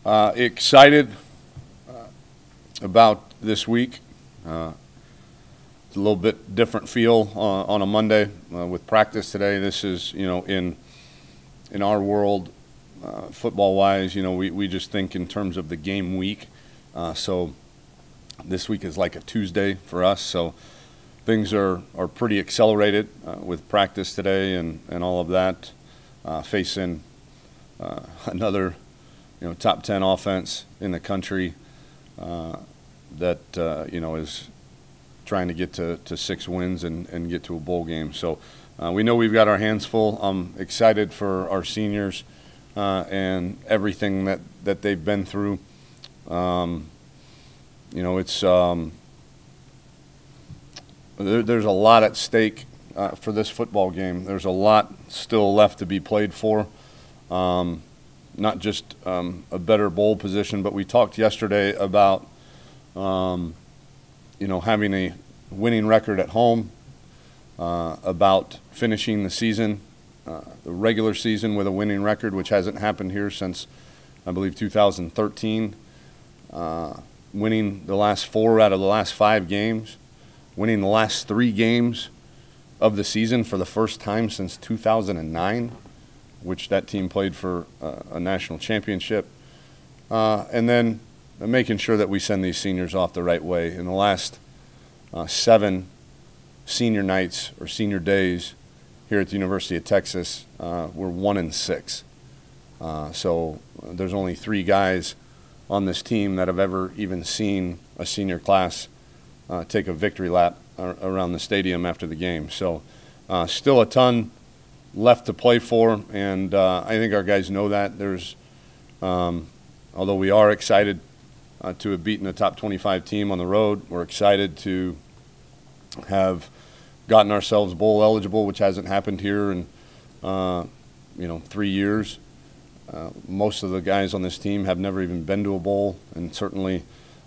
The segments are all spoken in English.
Excited about this week. It's a little bit different feel on a Monday with practice today. This is, in our world, football-wise, we just think in terms of the game week. So this week is like a Tuesday for us. So things are pretty accelerated with practice today and all of that, facing another top 10 offense in the country that is trying to get to 6 wins and get to a bowl game. So we know we've got our hands full. I'm excited for our seniors and everything that they've been through. It's there's a lot at stake for this football game. There's a lot still left to be played for. Not just a better bowl position, but we talked yesterday about having a winning record at home, about finishing the season, the regular season with a winning record, which hasn't happened here since, I believe, 2013. Winning the last 4 out of the last 5 games, winning the last 3 games of the season for the first time since 2009, which that team played for a national championship, and then making sure that we send these seniors off the right way. In the last 7 senior nights or senior days here at the University of Texas, we're 1-6. So there's only 3 guys on this team that have ever even seen a senior class take a victory lap around the stadium after the game. So still a ton left to play for, and I think our guys know that. There's, although we are excited to have beaten a top 25 team on the road, we're excited to have gotten ourselves bowl eligible, which hasn't happened here in 3 years. Most of the guys on this team have never even been to a bowl, and certainly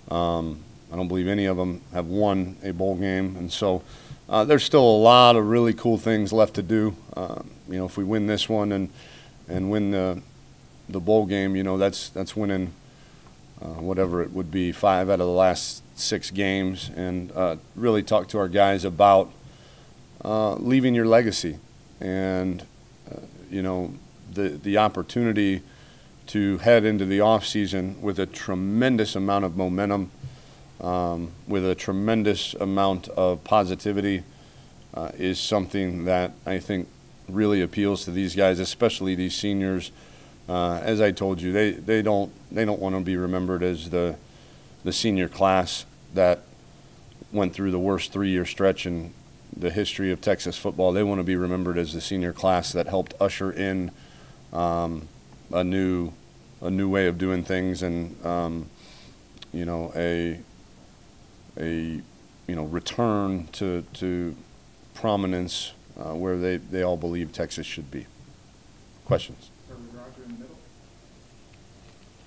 I don't believe any of them have won a bowl game. And so there's still a lot of really cool things left to do. If we win this one and win the bowl game, that's winning whatever it would be, 5 out of the last 6 games, and really talk to our guys about leaving your legacy and the opportunity to head into the off season with a tremendous amount of momentum, with a tremendous amount of positivity, is something that I think really appeals to these guys, especially these seniors. As I told you, they don't want to be remembered as the senior class that went through the worst 3-year stretch in the history of Texas football. They want to be remembered as the senior class that helped usher in a new way of doing things, and a return to prominence where they all believe Texas should be. Questions? Roger in the middle.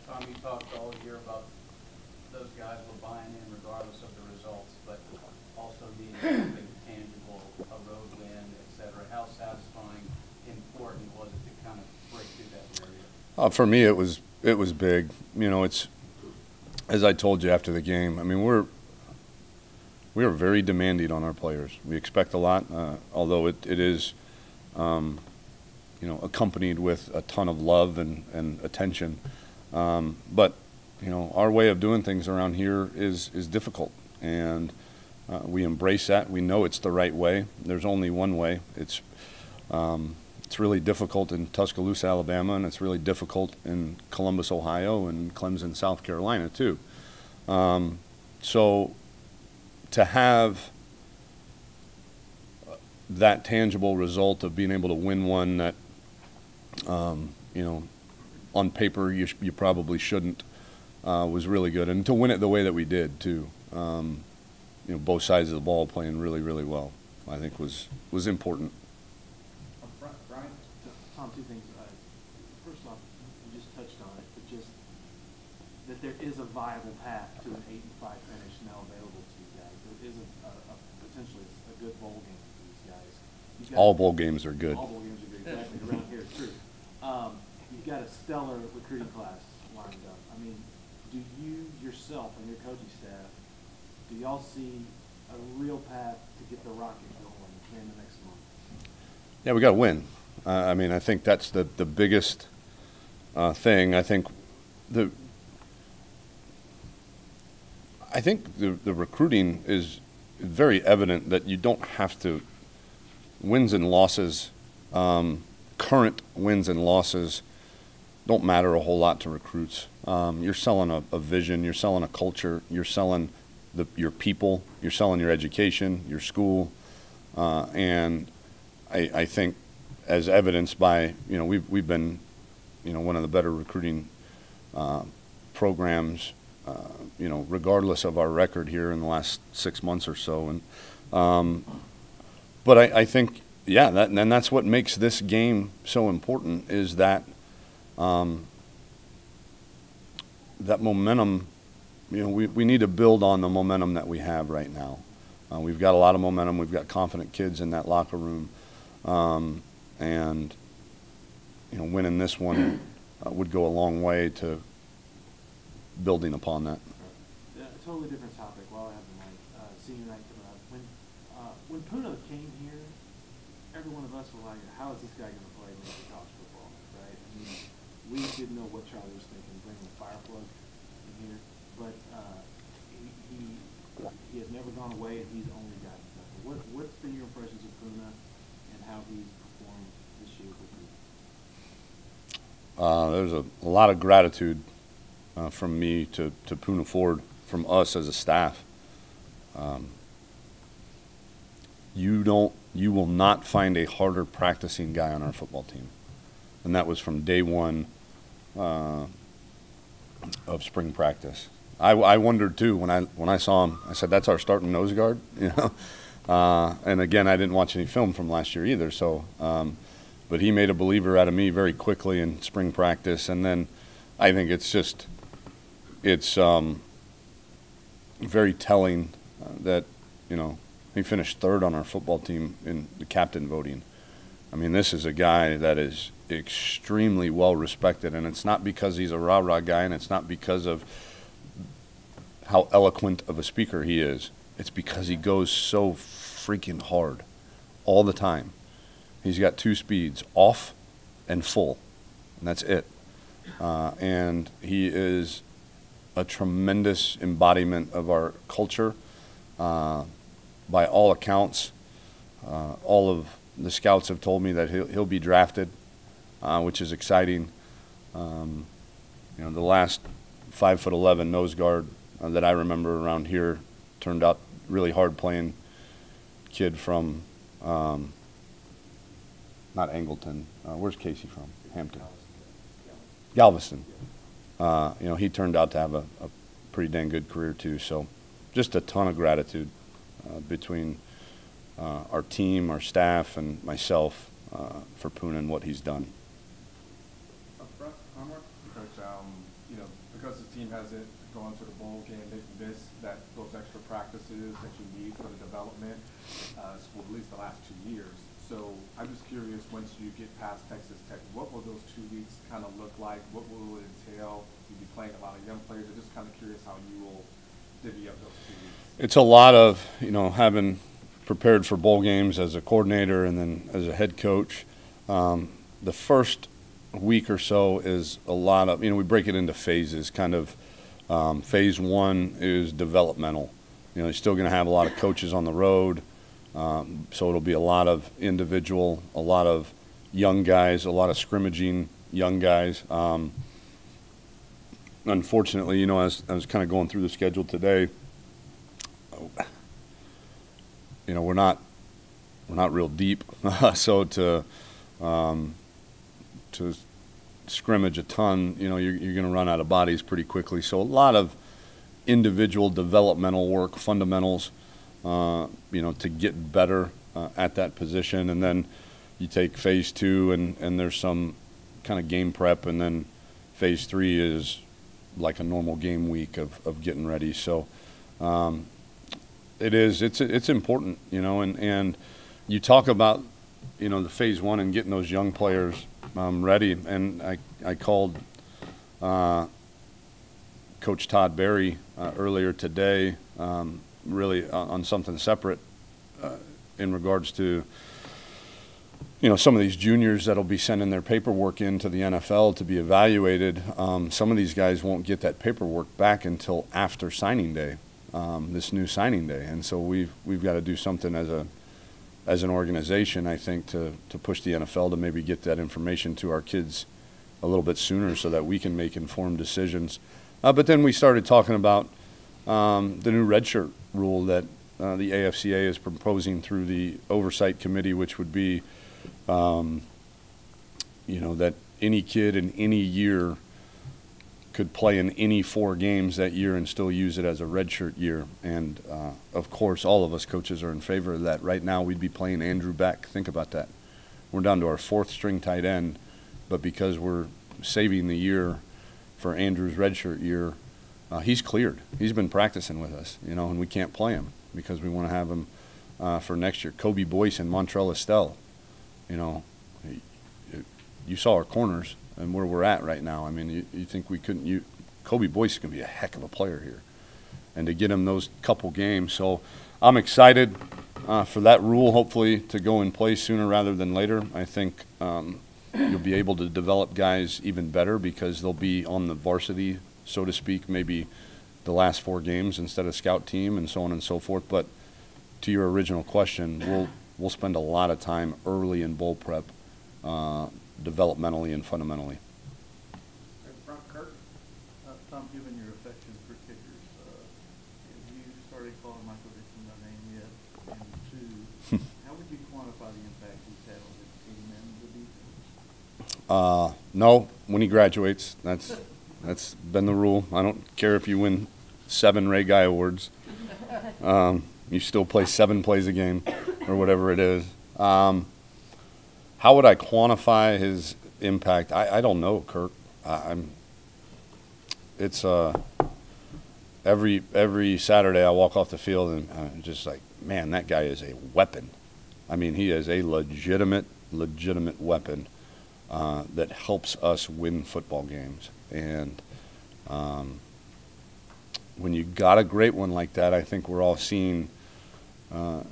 Tom, you talked all year about those guys were buying in regardless of the results, but also needing something tangible, a road win, etc. How satisfying, important was it to kind of break through that barrier? For me, it was big. It's, as I told you after the game, I mean, we are very demanding on our players. We expect a lot, although it is accompanied with a ton of love and attention. But our way of doing things around here is difficult, and we embrace that. We know it's the right way. There's only one way. It's really difficult in Tuscaloosa, Alabama, and it's really difficult in Columbus, Ohio, and Clemson, South Carolina, too. So to have that tangible result of being able to win one that, on paper you probably shouldn't, was really good. And to win it the way that we did, too, both sides of the ball playing really, really well, I think was important. Brian? Tom, 2 things. First off, you just touched on it, but just that there is a viable path to an 8-5 finish now available to you guys. There is potentially a good bowl game for these guys. All bowl games are good. All bowl games are good, exactly. Around here, it's true. You've got a stellar recruiting class lined up. I mean, do you yourself and your coaching staff, do y'all see a real path to get the rocket going in the next month? Yeah, we got to win. I mean, I think that's the biggest thing. I think the recruiting is very evident that you don't have to. Wins and losses, current wins and losses, don't matter a whole lot to recruits. You're selling a vision, you're selling a culture, you're selling your people, you're selling your education, your school, and I think, as evidenced by, we've been, one of the better recruiting programs, regardless of our record here in the last 6 months or so, and but I think, yeah, and that's what makes this game so important, is that that momentum. We need to build on the momentum that we have right now. We've got a lot of momentum. We've got confident kids in that locker room, and winning this one would go a long way to building upon that. Yeah, a totally different topic. While I have the mic, senior night coming up. When Puna came here, every one of us were like, "How is this guy going to play Major College football?" Right? I mean, we didn't know what Charlie was thinking, bringing the fire plug in here, but he has never gone away, and he's only gotten better. What's been your impressions of Puna and how he's performed this year with you? There's a lot of gratitude from me to Puna Ford, from us as a staff. You will not find a harder practicing guy on our football team, and that was from day one of spring practice. I wondered too when I saw him. I said, "That's our starting nose guard," And again, I didn't watch any film from last year either. So, but he made a believer out of me very quickly in spring practice, and then I think it's very telling that he finished third on our football team in the captain voting. I mean, this is a guy that is extremely well respected, and it's not because he's a rah-rah guy, and it's not because of how eloquent of a speaker he is. It's because he goes so freaking hard all the time. He's got 2 speeds, off and full, and that's it. And he is a tremendous embodiment of our culture. By all accounts, all of the scouts have told me that he'll be drafted, which is exciting. The last 5'11" nose guard that I remember around here turned out really hard playing kid from not Angleton. Where's Casey from? Hampton. Galveston. He turned out to have a pretty dang good career too. So, just a ton of gratitude between our team, our staff, and myself for Puna and what he's done. Coach, because the team hasn't gone to the bowl game, they've missed those extra practices that you need for the development for at least the last 2 years. So I'm just curious, once you get past Texas Tech, what will those 2 weeks kind of look like? What will it entail? You'll be playing a lot of young players. I'm just kind of curious how you will divvy up those 2 weeks. It's a lot of, having prepared for bowl games as a coordinator and then as a head coach. The first week or so is a lot of, we break it into phases, kind of. Phase 1 is developmental. You're still going to have a lot of coaches on the road, so it'll be a lot of individual, a lot of young guys, a lot of scrimmaging young guys. Unfortunately, as I was kind of going through the schedule today, we're not real deep, so to scrimmage a ton, you're going to run out of bodies pretty quickly. So a lot of individual developmental work, fundamentals, to get better at that position. And then you take phase 2 and there's some kind of game prep, and then phase 3 is like a normal game week of getting ready. So it's important, and you talk about, the phase 1 and getting those young players ready. And I called Coach Todd Berry earlier today, really on something separate in regards to, some of these juniors that'll be sending their paperwork into the NFL to be evaluated. Some of these guys won't get that paperwork back until after signing day, this new signing day. And so we've got to do something as an organization, I think, to push the NFL to maybe get that information to our kids a little bit sooner so that we can make informed decisions. But then we started talking about the new redshirt rule that the AFCA is proposing through the oversight committee, which would be, that any kid in any year could play in any 4 games that year and still use it as a redshirt year. And, of course, all of us coaches are in favor of that. Right now we'd be playing Andrew Beck. Think about that. We're down to our 4th string tight end, but because we're saving the year for Andrew's redshirt year, he's cleared. He's been practicing with us, and we can't play him because we want to have him for next year. Kobe Boyce and Montrell Estelle, you saw our corners and where we're at right now. I mean, you think we couldn't Kobe Boyce is going to be a heck of a player here. And to get him those couple games. So I'm excited for that rule, hopefully, to go in place sooner rather than later. I think you'll be able to develop guys even better because they'll be on the varsity, so to speak, maybe the last 4 games instead of scout team and so on and so forth. But to your original question, we'll spend a lot of time early in bowl prep, developmentally and fundamentally. Tom, given your affection for kickers, have you started calling Michael Dickson by name yet? And 2, how would you quantify the impact he's had on this team and the defense? No, when he graduates, that's been the rule. I don't care if you win 7 Ray Guy Awards. You still play 7 plays a game or whatever it is. How would I quantify his impact? I don't know, Kirk. It's every Saturday I walk off the field and I'm just like, man, that guy is a weapon. I mean, he is a legitimate weapon that helps us win football games. And when you got a great one like that, I think we're all seeing, the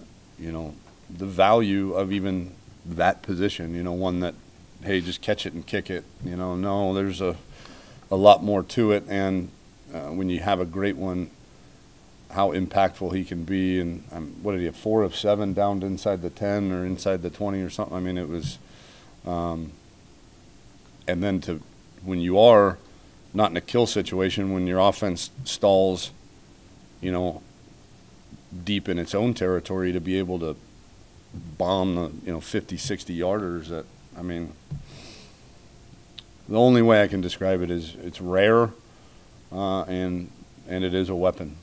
value of even that position, one that, hey, just catch it and kick it. No, there's a lot more to it. And when you have a great one, how impactful he can be. And what did he have, 4 of 7 down inside the 10 or inside the 20 or something? I mean, it was and then when you are not in a kill situation, when your offense stalls, deep in its own territory, to be able to bomb the 50, 60 yarders. The only way I can describe it is it's rare, and it is a weapon.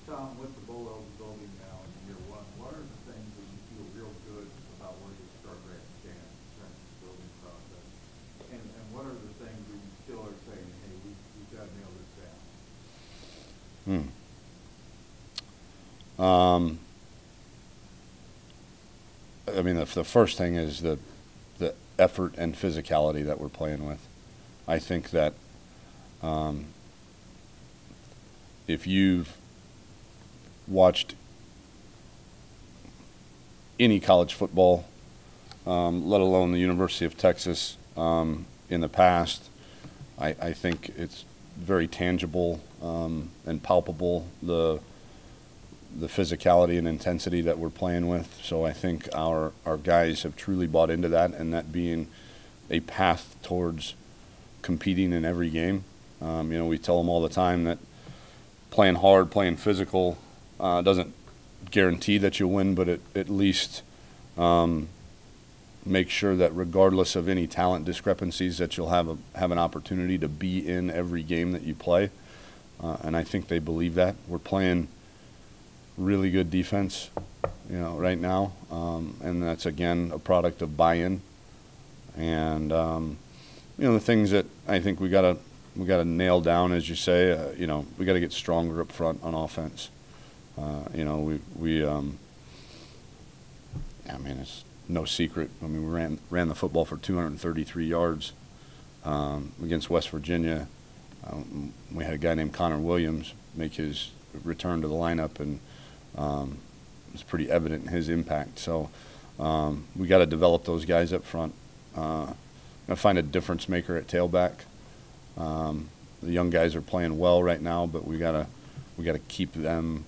Tom, with the bowl eligibility now in year 1, what are the things that you feel real good about where you start right stand in terms of the building process? And what are the things that you still are saying, hey, we've got to nail this down? The first thing is the effort and physicality that we're playing with. I think that if you've watched any college football, let alone the University of Texas in the past, I think it's very tangible and palpable, the physicality and intensity that we're playing with. So I think our guys have truly bought into that, and that being a path towards competing in every game. We tell them all the time that playing hard, playing physical doesn't guarantee that you'll win, but it at least make sure that regardless of any talent discrepancies, that you'll have an opportunity to be in every game that you play. And I think they believe that. We're playing really good defense, right now, and that's again a product of buy-in. And the things that I think we gotta nail down, as you say, we gotta get stronger up front on offense. It's no secret. We ran the football for 233 yards against West Virginia, we had a guy named Connor Williams make his return to the lineup, and it was pretty evident in his impact. So we got to develop those guys up front. Gonna find a difference maker at tailback. The young guys are playing well right now, but we gotta keep them.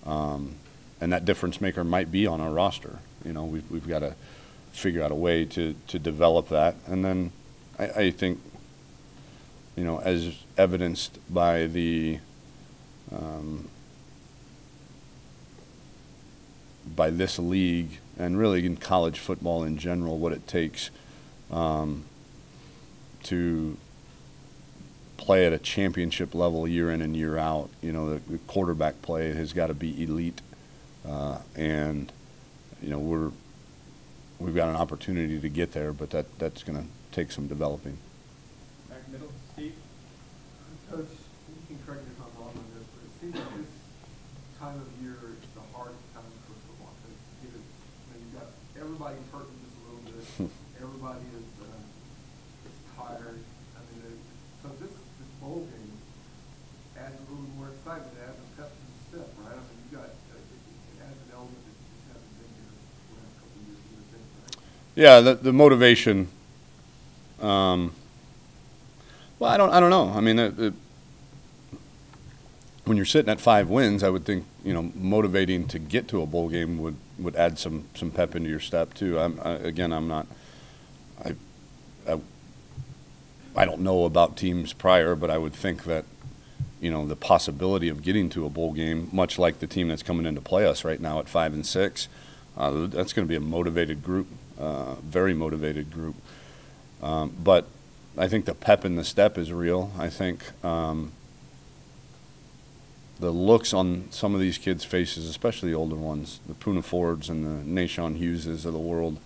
And that difference maker might be on our roster. You know, we've got to figure out a way to develop that. And then I think, you know, as evidenced by by this league and really in college football in general, what it takes to play at a championship level year in and year out. You know, the quarterback play has got to be elite, and you know we've got an opportunity to get there, but that's going to take some developing. Back middle, Steve. Coach, you can correct me if I'm wrong on this, but it seems like this time of year is the hardest time for football because you've got everybody hurting just a little bit. Everybody is tired. I mean, so this bowl game adds a little more excitement, adds a pep to the step, right? I mean, you got it adds an element that just hasn't been here the last couple of years. You would think, right? Yeah, the motivation. Well, I don't know. I mean, when you're sitting at 5 wins, I would think, you know, motivating to get to a bowl game would add some pep into your step too. I don't know about teams prior, but I would think that, you know, the possibility of getting to a bowl game, much like the team that's coming in to play us right now at 5 and 6, that's going to be a motivated group, very motivated group. But I think the pep in the step is real. I think the looks on some of these kids' faces, especially the older ones, the Puna Fords and the Nashawn Hugheses of the world,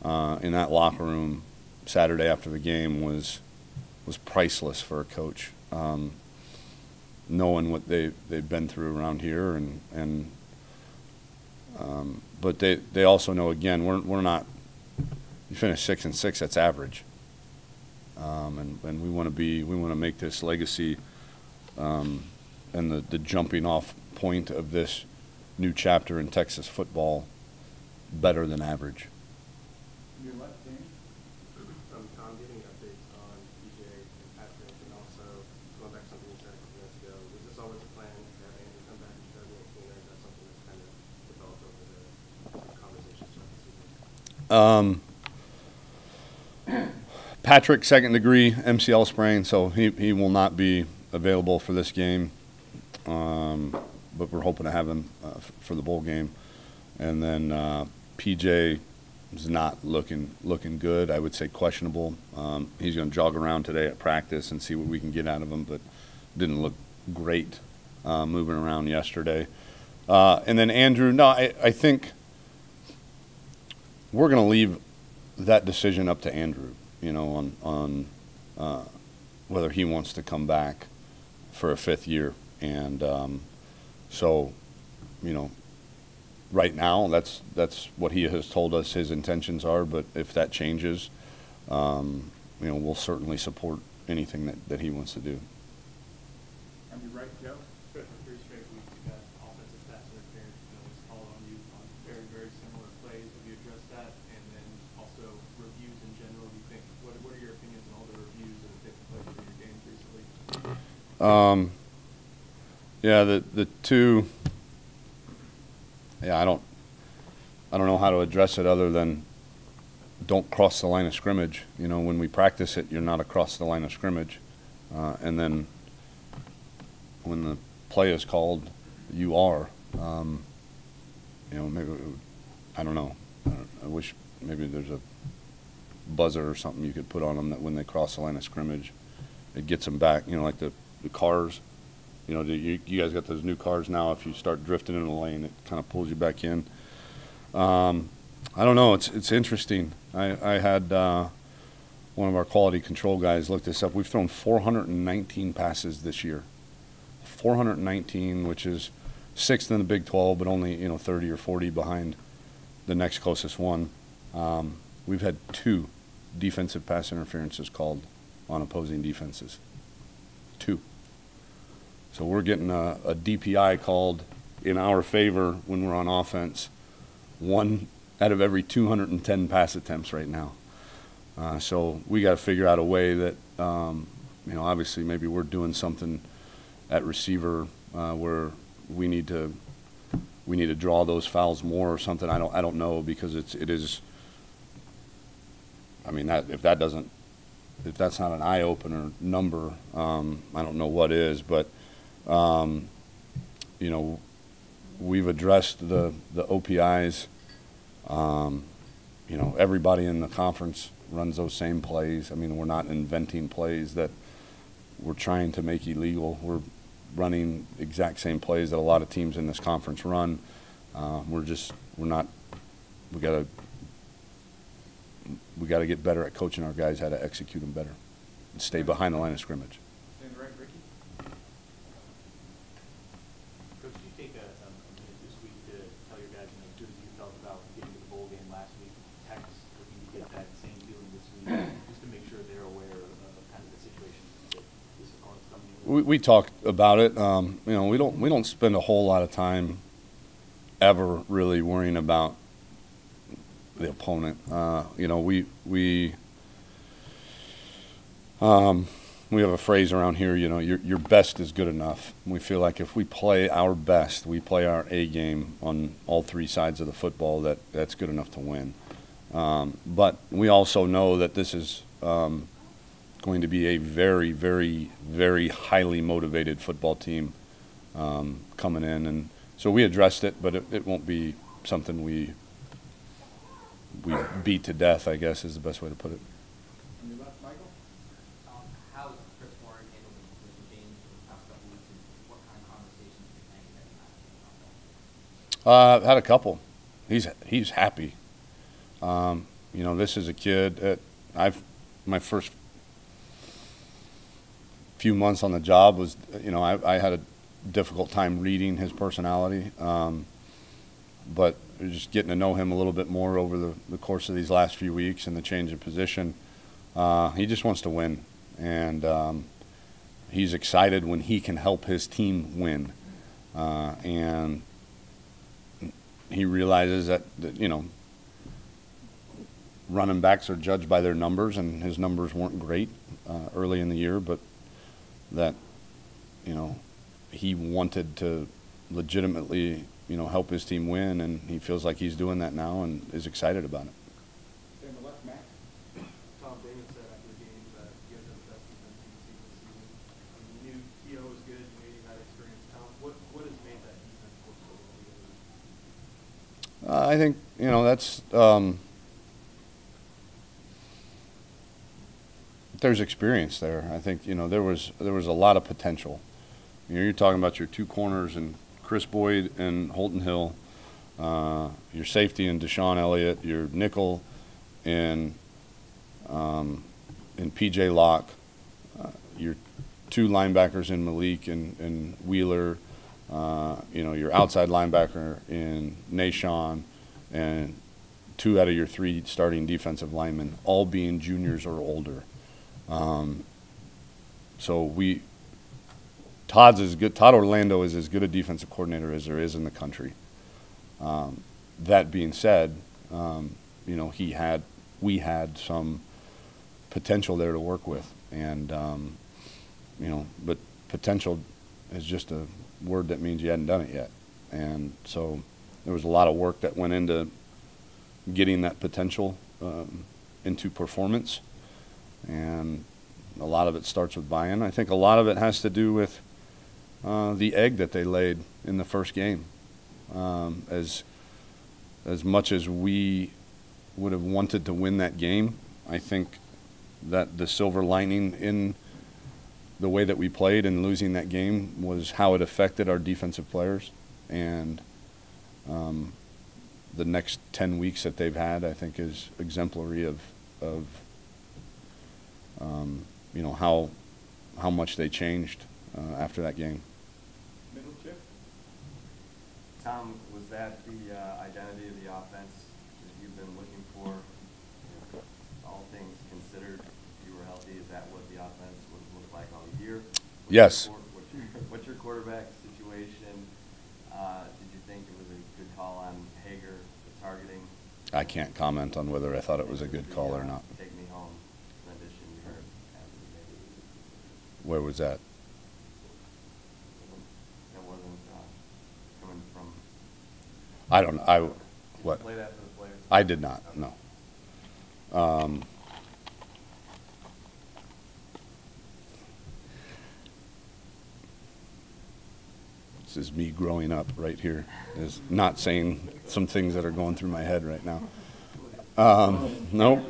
in that locker room Saturday after the game was priceless for a coach. Knowing what they've been through around here, but they also know, again, we're not. You finish 6 and 6, that's average. And we want to make this legacy and the jumping off point of this new chapter in Texas football better than average. Your left, James. Tom, getting updates on PJ and Patrick, and also going back to something you said a couple minutes ago. Was this always a plan to have Andrew come back and start with Puna? Is that something that's kind of developed over the conversations throughout the season? Patrick, 2nd degree MCL sprain, so he will not be available for this game. But we're hoping to have him for the bowl game. And then PJ is not looking good. I would say questionable. He's going to jog around today at practice and see what we can get out of him, but didn't look great moving around yesterday. And then Andrew, no, I think we're going to leave that decision up to Andrew, you know, on whether he wants to come back for a 5th year. And so, you know, right now that's what he has told us his intentions are. But if that changes, you know, we'll certainly support anything that he wants to do. On your right, Joe. For 3 straight weeks, you got offensive pass interference penalties called on you on very, very similar plays. Have you addressed that? And then also reviews in general. Do you think what are your opinions on all the reviews that have taken place in your games recently? Yeah, the two. Yeah, I don't know how to address it other than don't cross the line of scrimmage. You know, when we practice it, you're not across the line of scrimmage, and then when the play is called, you are. You know, maybe I don't know. I wish maybe there's a buzzer or something you could put on them that when they cross the line of scrimmage, it gets them back. You know, like the cars. You know, you guys got those new cars now. If you start drifting in the lane, it kind of pulls you back in. I don't know. It's interesting. I had one of our quality control guys look this up. We've thrown 419 passes this year. 419, which is 6th in the Big 12, but only, you know, 30 or 40 behind the next closest one. We've had 2 defensive pass interferences called on opposing defenses. 2. So we're getting a DPI called in our favor when we're on offense 1 out of every 210 pass attempts right now. So we got to figure out a way that, you know, obviously maybe we're doing something at receiver where we need to draw those fouls more or something. I don't know, because it is. I mean, if that's not an eye opener number, I don't know what is. But you know, we've addressed the OPIs. You know, everybody in the conference runs those same plays. I mean, we're not inventing plays that we're trying to make illegal. We're running exact same plays that a lot of teams in this conference run. We got to get better at coaching our guys how to execute them better and stay behind the line of scrimmage. Coach, did you take a minute this week to tell your guys, as good as you felt about getting to the bowl game last week, Texas looking to get that same feeling this week, just to make sure they're aware of kind of the situation that this opponent's coming in? We talked about it. You know, we don't spend a whole lot of time ever really worrying about the opponent. You know, we have a phrase around here, you know, your best is good enough. We feel like if we play our best, we play our A game on all 3 sides of the football, that's good enough to win. But we also know that this is going to be a very, very, very highly motivated football team coming in. And so we addressed it, but it won't be something we beat to death, I guess, is the best way to put it. Michael? How has Chris Warren handled the games for the past couple weeks, and what kind of conversations do you think that you have about that? I've had a couple. He's happy. You know, this is a kid that my first few months on the job was, you know, I had a difficult time reading his personality, but just getting to know him a little bit more over the course of these last few weeks and the change of position. He just wants to win, and he's excited when he can help his team win, and he realizes that, you know, running backs are judged by their numbers, and his numbers weren't great early in the year, but that, you know, he wanted to legitimately, you know, help his team win, and he feels like he's doing that now and is excited about it. Tom Damon said after the game that you guys have the best defense in the season. I mean, you knew T.O. was good, you knew you had experience. Tom, what has made that defense work so well together? I think, you know, that's there's experience there. I think, you know, there was a lot of potential. You know, you're talking about your 2 corners and Chris Boyd and Holton Hill, your safety in Deshaun Elliott, your nickel in P.J. Locke, your 2 linebackers in Malik and Wheeler, you know, your outside linebacker in Nashawn, and 2 out of your 3 starting defensive linemen, all being juniors or older. So Todd Orlando is as good a defensive coordinator as there is in the country. That being said, you know, we had some potential there to work with, and you know, but potential is just a word that means you hadn't done it yet, and so there was a lot of work that went into getting that potential into performance, and a lot of it starts with buy-in. I think a lot of it has to do with the egg that they laid in the first game. As much as we would have wanted to win that game, I think that the silver lining in the way that we played and losing that game was how it affected our defensive players. And the next 10 weeks that they've had, I think, is exemplary of you know, how much they changed after that game. Middle chip? Tom, was that the identity of the offense that you've been looking for? You know, all things considered, if you were healthy, is that what the offense offense would look like all year. Yes. What's your quarterback situation? Did you think it was a good call on Hager, the targeting? I can't comment on whether I thought it was a good call or not. Take me home rendition you heard after the game. Where was that? That wasn't coming from. I don't know. What? Play that for the players. I did not, no. This is me growing up right here, is not saying some things that are going through my head right now. Nope.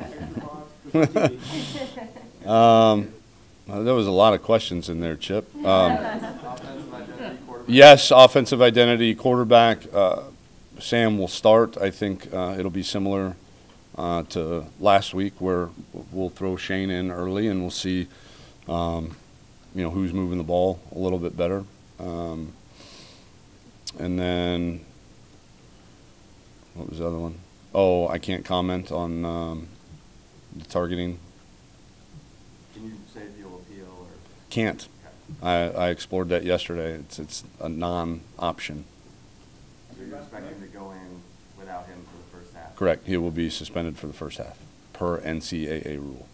Well, there was a lot of questions in there, Chip. Offensive identity, quarterback. Yes, offensive identity, quarterback. Sam will start. I think it'll be similar to last week, where we'll throw Shane in early and we'll see, who's moving the ball a little bit better. And then, what was the other one? Oh, I can't comment on the targeting. Can you say if you'll appeal or? Can't. I explored that yesterday. It's a non-option. So you're expecting to go in without him for the first half? Correct. He will be suspended for the first half, per NCAA rule.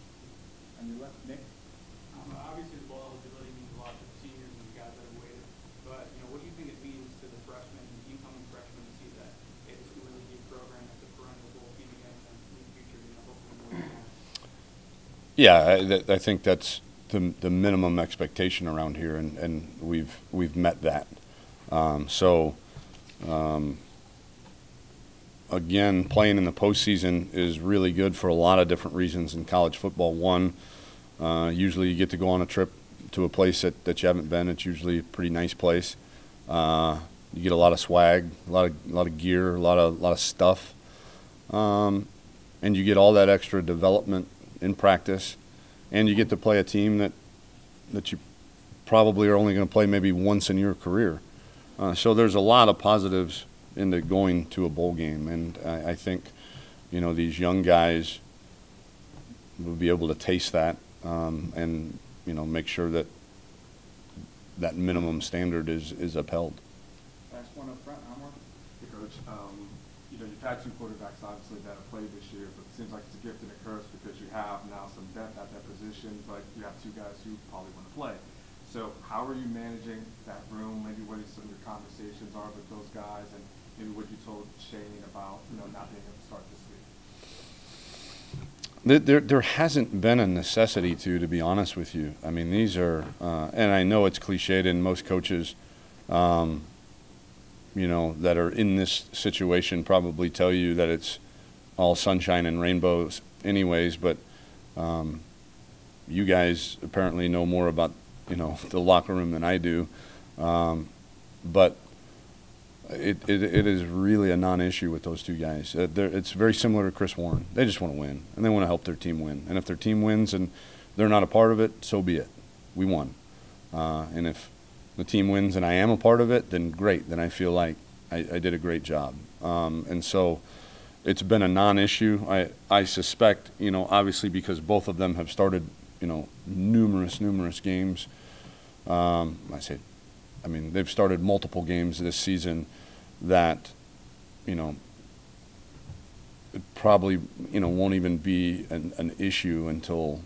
And you left Nick? Obviously, the ball eligibility means a lot to the seniors and the guys that have waited. But, what do you think it means to the freshmen, incoming freshmen, to see that it's a really deep program that's a perennial bowl team again and in the future, hopefully more than that? Yeah, I think that's the minimum expectation around here, and we've met that. Again, playing in the postseason is really good for a lot of different reasons in college football. One, usually you get to go on a trip to a place that you haven't been. It's usually a pretty nice place. You get a lot of swag, a lot of gear, a lot of stuff, and you get all that extra development in practice, and you get to play a team that you probably are only going to play maybe once in your career. So there's a lot of positives into going to a bowl game, and I think, these young guys will be able to taste that, and make sure that minimum standard is upheld. Last one up front, Herman. Hey, Coach. You've had two quarterbacks, obviously, that have played this year, but it seems like it's a gift and a curse because you have now some depth at that position, but you have two guys who probably want to play. So how are you managing that room? Maybe what some of your conversations are with those guys, and maybe what you told Shane about not being able to start this week? There hasn't been a necessity to be honest with you. I mean, these are, and I know it's cliched, and most coaches, that are in this situation probably tell you that it's all sunshine and rainbows anyways, but you guys apparently know more about, the locker room than I do. But it is really a non-issue with those two guys. It's very similar to Chris Warren. They just want to win, and they want to help their team win. And if their team wins and they're not a part of it, so be it. We won. And if the team wins and I am a part of it, then great. Then I feel like I did a great job. And so it's been a non-issue. I suspect, obviously because both of them have started, numerous games. They've started multiple games this season that, it probably, won't even be an issue until,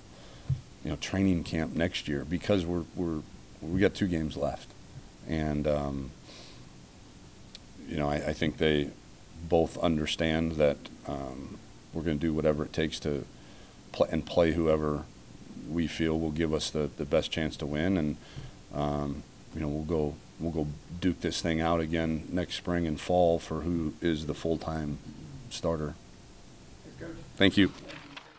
training camp next year, because we got 2 games left. And, I think they both understand that we're going to do whatever it takes to play whoever we feel will give us the best chance to win. And, we'll go duke this thing out again next spring and fall for who is the full-time starter. Thanks, Coach. Thank you.